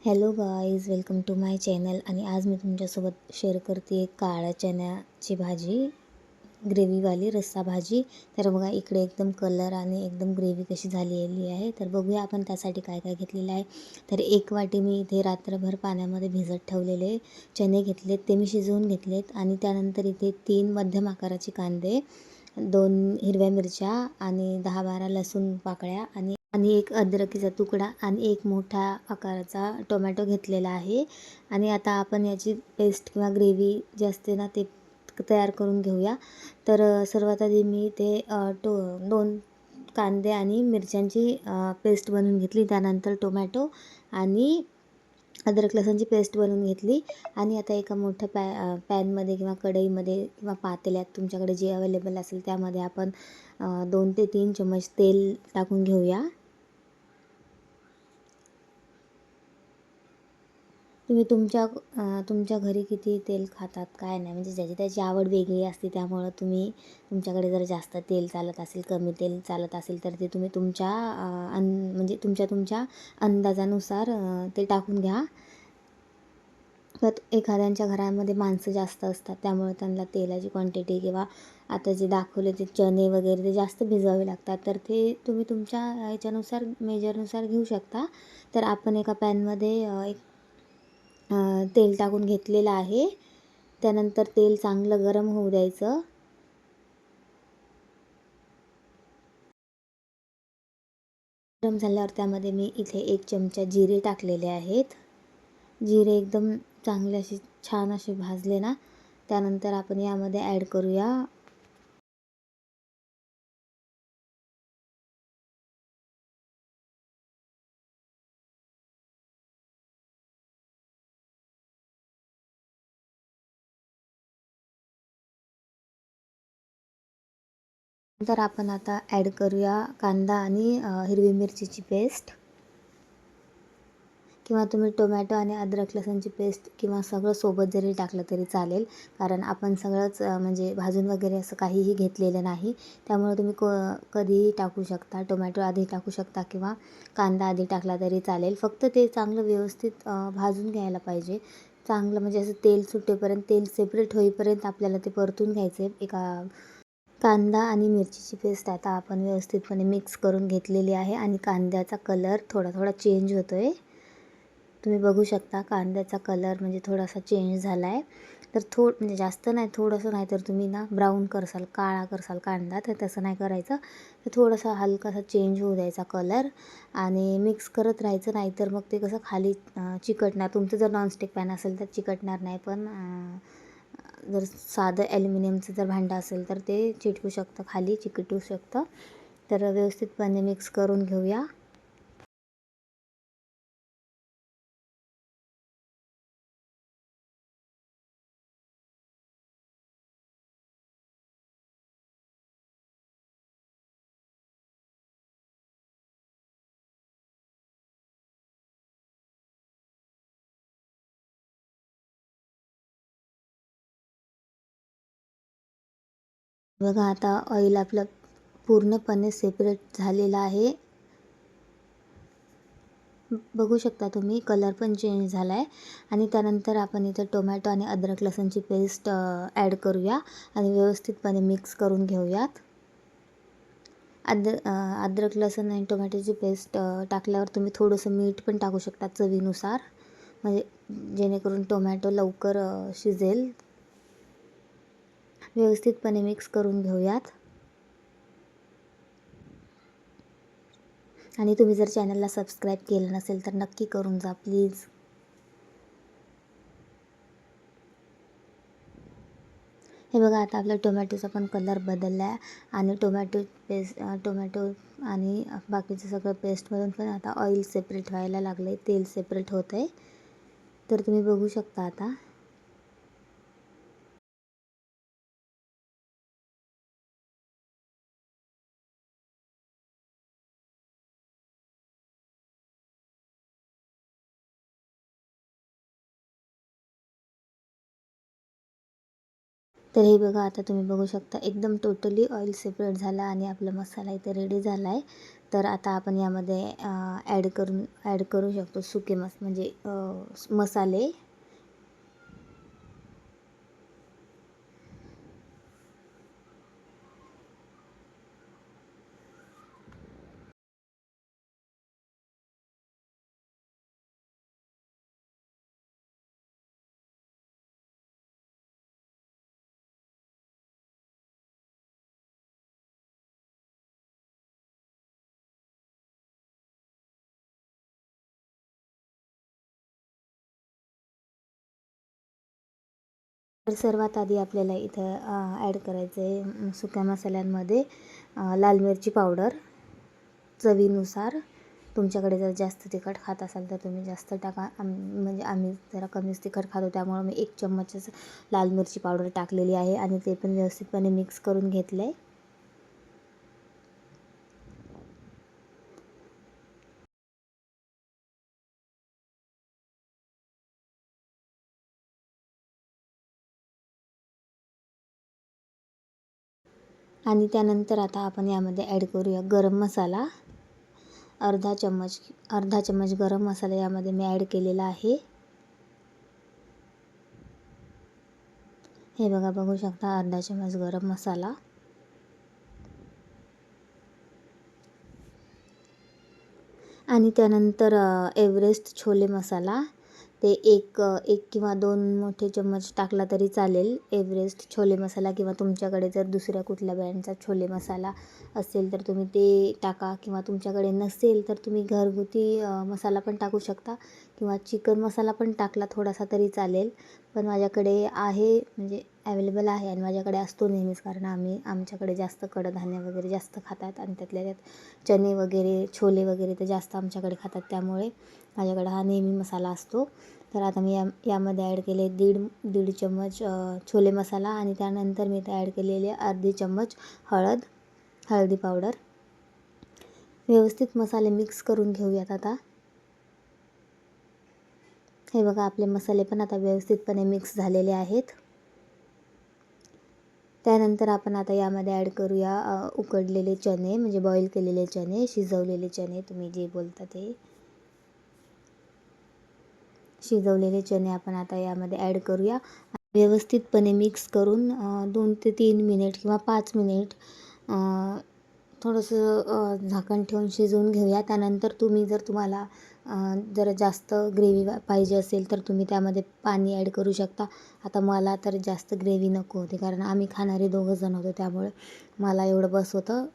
Hello guys, welcome to my channel. आणि आज मी तुमच्यासोबत शेअर करते काळ्या चण्याची भाजी, ग्रेव्हीवाली रस्सा भाजी. तर बघा इकडे एकदम कलर आणि एकदम ग्रेव्ही कशी झालेली आहे. तर बघूया आपण त्यासाठी काय काय घेतलेलं आहे. तर 1 वाटी मी इथे रात्रभर पाण्यामध्ये भिजत ठेवलेले चणे घेतलेत, ते मी शिजवून घेतलेत. आणि त्यानंतर इथे 3 मध्यम आकाराचे कांदे, 2 हिरव्या मिरच्या आणि 10-12 लसूण पाकळ्या आणि 1 अद्रकीचा तुकडा आणि 1 मोठा आकाराचा टोमॅटो घेतलेला आहे. आणि आता आपण याची पेस्ट किंवा ग्रेव्ही जी असते ना, ते तयार करून घेऊया. तर सर्वात आधी मी ते 2 कांदे आणि मिरच्यांची पेस्ट बनवून घेतली. त्यानंतर टोमॅटो आणि अद्रक लसूणची पेस्ट बनवून घेतली. आणि आता एका मोठ्या पॅनमध्ये किंवा कढईमध्ये किंवा पातेल्यात तुमच्याकडे जे अवेलेबल असेल त्यामध्ये आपण 2 ते 3 चम्मच तेल टाकून घेऊया. तुम्ही तुमच्या घरी किती तेल खातात काय नाही, म्हणजे ज्याची त्याची आवड वेगळी असते. त्यामुळं तुमच्याकडे जर जास्त तेल चालत असेल, कमी तेल चालत असेल, तर ते तुम्ही तुमच्या म्हणजे तुमच्या अंदाजानुसार ते टाकून घ्या. तर एखाद्यांच्या घरामध्ये माणसं जास्त असतात, त्यामुळे त्यांना तेलाची क्वांटिटी किंवा आता जे दाखवले ते चणे वगैरे ते जास्त भिजवावे लागतात. तर ते तुम्ही तुमच्या ह्याच्यानुसार मेजरनुसार घेऊ शकता. तर आपण एका पॅनमध्ये तेल टाकून घेतलेलं आहे. त्यानंतर तेल चांगलं गरम होऊ द्यायचं. गरम झाल्यावर त्यामध्ये मी इथे 1 चमचा जिरे टाकलेले आहेत. जिरे एकदम चांगले असे छान असे भाजले ना, त्यानंतर आपण यामध्ये ॲड करूया नंतर आपण आता ॲड करूया कांदा आणि हिरवी मिरचीची पेस्ट, किंवा तुम्ही टोमॅटो आणि अद्रक लसूणची पेस्ट किंवा सगळं सोबत जरी टाकलं तरी चालेल. कारण आपण सगळंच म्हणजे भाजून वगैरे असं काहीही घेतलेलं नाही. त्यामुळे तुम्ही कधीही टाकू शकता. टोमॅटो आधी टाकू शकता किंवा कांदा आधी टाकला तरी चालेल. फक्त ते चांगलं व्यवस्थित भाजून घ्यायला पाहिजे. चांगलं म्हणजे असं तेल सुटेपर्यंत, तेल सेपरेट होईपर्यंत आपल्याला ते परतून घ्यायचं आहे. कांदा आणि मिरचीची पेस्ट आता आपण व्यवस्थितपणे मिक्स करून घेतलेली आहे. आणि कांद्याचा कलर थोडा थोडा चेंज होतो आहे. तुम्ही बघू शकता कांद्याचा कलर म्हणजे थोडासा चेंज झाला आहे. तर म्हणजे जास्त नाही, थोडंसं, नाही तर तुम्ही ना ब्राऊन करसाल, काळा करसाल कांदा, तर तसं नाही करायचं. तर थोडासा हलकासा चेंज होऊ द्यायचा कलर आणि मिक्स करत राहायचं. नाहीतर मग ते कसं खाली चिकटणार. तुमचं जर नॉनस्टिक पॅन असेल तर चिकटणार नाही, पण जर साधं ॲल्युमिनियमचं जर भांडं असेल तर ते चिटकू शकतं, खाली चिकटू शकतं. तर व्यवस्थितपणे मिक्स करून घेऊया. बघा आता ऑइल आपलं पूर्णपणे सेपरेट झालेलं आहे. बघू शकता तुम्ही, कलर पण चेंज झाला आहे. आणि त्यानंतर आपण इथं टोमॅटो आणि अद्रक लसूणची पेस्ट ॲड करूया आणि व्यवस्थितपणे मिक्स करून घेऊयात. अद्रक लसूण आणि टोमॅटोची पेस्ट टाकल्यावर तुम्ही थोडंसं मीठ पण टाकू शकता चवीनुसार, म्हणजे जेणेकरून टोमॅटो लवकर शिजेल. व्यवस्थितपणे मिक्स करून घेऊयात. आणि तुम्ही जर चॅनलला सबस्क्राईब केलं नसेल तर नक्की करून जा प्लीज. हे बघा आता आपला टोमॅटोचा पण कलर बदलला आहे. आणि टोमॅटो आणि बाकीचं सगळं पेस्टमधून पण आता ऑइल सेपरेट व्हायला लागलं आहे, तेल सेपरेट होतं आहे. तर तुम्ही बघू शकता आता. तर हे बघा आता तुम्ही बघू शकता एकदम टोटली ऑइल सेपरेट झालं आणि आपला मसाला इथे रेडी झाला आहे. तर आता आपण यामध्ये ॲड करू शकतो सुके म्हणजे मसाले. तर सर्वात आधी आपल्याला इथं ॲड करायचं आहे सुक्या मसाल्यांमध्ये लाल मिरची पावडर चवीनुसार. तुमच्याकडे जर जास्त तिखट खात असाल तर तुम्ही जास्त टाका. म्हणजे आम्ही जरा कमीच तिखट खातो, त्यामुळं मी 1 चम्मचच लाल मिरची पावडर टाकलेली आहे आणि ते पण व्यवस्थितपणे मिक्स करून घेतलं आहे. आणि त्यानंतर आता आपण यामध्ये ॲड करूया गरम मसाला. अर्धा चम्मच गरम मसाला यामध्ये मी ॲड केलेला आहे. हे बघा, बघू शकता अर्धा चम्मच गरम मसाला. आणि त्यानंतर एव्हरेस्ट छोले मसाला. ते एक किंवा 2 मोठे चम्मच टाकला तरी चालेल एव्हरेस्ट छोले मसाला. किंवा तुमच्याकडे जर दुसऱ्या कुठल्या ब्रँडचा छोले मसाला असेल तर तुम्ही ते टाका, किंवा तुमच्याकडे नसेल तर तुम्ही घरगुती मसाला पण टाकू शकता, किंवा चिकन मसाला पण टाकला थोडासा तरी चालेल. पण माझ्याकडे आहे, म्हणजे ॲवेलेबल आहे आणि माझ्याकडे असतो नेहमीच, कारण आमच्याकडे जास्त कडधान्य वगैरे जास्त खातात आणि त्यातल्या त्यात चणे वगैरे छोले वगैरे तर जास्त आमच्याकडे खातात, त्यामुळे माझ्याकडे हा नेहमी मसाला असतो. तर आता मी यामध्ये ॲड केले दीड चम्मच छोले मसाला. आणि त्यानंतर मी इथे ॲड केलेले अर्धी चम्मच हळदी पावडर. व्यवस्थित मसाले मिक्स करून घेऊयात आता. हे बघा, आपले मसाले पण आता व्यवस्थितपणे मिक्स झालेले आहेत. त्यानंतर आपण आता यामध्ये ॲड करूया उकडलेले चणे, म्हणजे बॉईल केलेले चणे, शिजवलेले चणे तुम्ही जे बोलता ते. शिजवलेले चणे आपण आता यामध्ये ॲड करूया. व्यवस्थितपणे मिक्स करून 2 ते 3 मिनिट किंवा 5 मिनिट थोडंसं झाकण ठेवून शिजवून घेऊया. त्यानंतर तुम्हाला जर जास्त ग्रेव्ही पाहिजे असेल तर तुम्ही त्यामध्ये पाणी ॲड करू शकता. आता मला तर जास्त ग्रेव्ही नको होती, कारण आम्ही खाणारे 2 जण होतो, त्यामुळे मला एवढं बस होतं.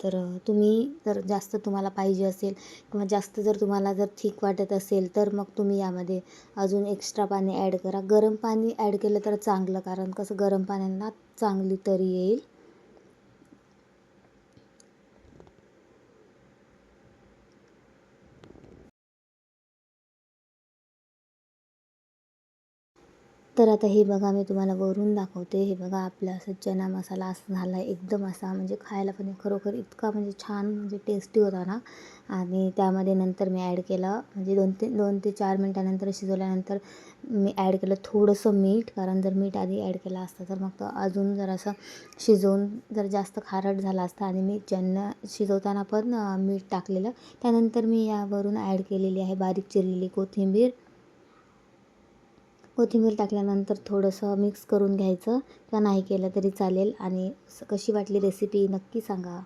तर तुम्ही जर जास्त तुम्हाला पाहिजे असेल, किंवा जास्त जर तुम्हाला जर थिक वाटत असेल तर मग तुम्ही यामध्ये अजून एक्स्ट्रा पाणी ॲड करा. गरम पाणी ॲड केलं तर चांगलं, कारण कसं गरम पाण्याला चांगली तरी येईल. तर आता हे बघा, मी तुम्हाला वरून दाखवते. हे बघा, आपला असं चना मसाला असा झाला आहे, एकदम असा म्हणजे खायला पण खरोखर इतका म्हणजे छान, म्हणजे टेस्टी होता ना. आणि त्यामध्ये नंतर मी ॲड केलं, म्हणजे 2 ते 4 मिनटानंतर शिजवल्यानंतर मी ॲड केलं थोडंसं मीठ, कारण जर मीठ आधी ॲड केलं असतं तर मग तो अजून जरासं शिजवून जर जास्त खारट झाला असता. आणि मी शिजवताना पण मीठ टाकलेलं. त्यानंतर मी यावरून ॲड केलेली आहे बारीक चिरलेली कोथिंबीर. कोथिंबीर टाकल्यानंतर थोडंसं मिक्स करून घ्यायचं, किंवा नाही केलं तरी चालेल. आणि कशी वाटली रेसिपी नक्की सांगा.